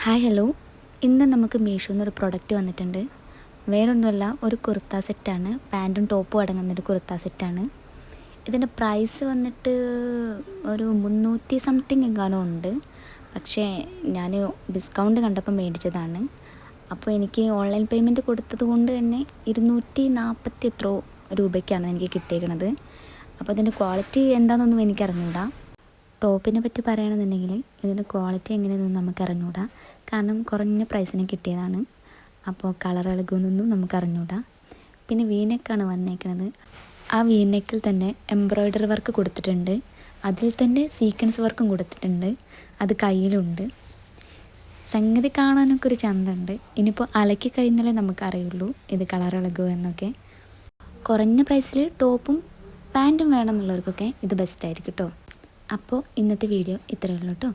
Hi hello, ഇന്ന് നമുക്ക് മീഷോന്നൊരു product വന്നിട്ടുണ്ട്. വേറൊന്നുമല്ല, ഒരു കുർത്ത സെറ്റാണ്. പാൻറ്റും ടോപ്പും അടങ്ങുന്നൊരു കുർത്ത സെറ്റാണ്. ഇതിൻ്റെ പ്രൈസ് വന്നിട്ട് ഒരു 300 സംതിങ് എങ്ങാനും ഉണ്ട്. പക്ഷേ ഞാൻ ഡിസ്കൗണ്ട് കണ്ടപ്പോൾ മേടിച്ചതാണ്. അപ്പോൾ എനിക്ക് ഓൺലൈൻ പേയ്മെൻറ്റ് കൊടുത്തത് കൊണ്ട് തന്നെ 240 എത്രയോ രൂപയ്ക്കാണ് എനിക്ക് കിട്ടിയേക്കണത്. അപ്പോൾ അതിൻ്റെ ക്വാളിറ്റി എന്താണെന്നൊന്നും എനിക്കറിഞ്ഞൂടാ. ടോപ്പിനെ പറ്റി പറയുകയാണെന്നുണ്ടെങ്കിൽ ഇതിൻ്റെ ക്വാളിറ്റി എങ്ങനെയെന്നൊന്നും നമുക്ക് അറിഞ്ഞൂടാ. കാരണം കുറഞ്ഞ പ്രൈസിന് കിട്ടിയതാണ്. അപ്പോൾ കളർ ഇളകുമെന്നൊന്നും നമുക്ക് അറിഞ്ഞൂടാ. പിന്നെ വീനെക്കാണ് വന്നേക്കുന്നത്. ആ വീനെക്കിൽ തന്നെ എംബ്രോയ്ഡറി വർക്ക് കൊടുത്തിട്ടുണ്ട്. അതിൽ തന്നെ സീക്വൻസ് വർക്കും കൊടുത്തിട്ടുണ്ട്. അത് കയ്യിലുണ്ട്. സംഗതി കാണാനൊക്കെ ഒരു ചന്തമുണ്ട്. ഇനിയിപ്പോൾ അലക്കി കഴിഞ്ഞാലേ നമുക്കറിയുള്ളൂ ഇത് കളർ ഇളകുമോ എന്നൊക്കെ. കുറഞ്ഞ പ്രൈസിൽ ടോപ്പും പാൻറ്റും വേണമെന്നുള്ളവർക്കൊക്കെ ഇത് ബെസ്റ്റായിരിക്കും കേട്ടോ. അപ്പോൾ ഇന്നത്തെ വീഡിയോ ഇത്രയേ ഉള്ളൂ കേട്ടോ.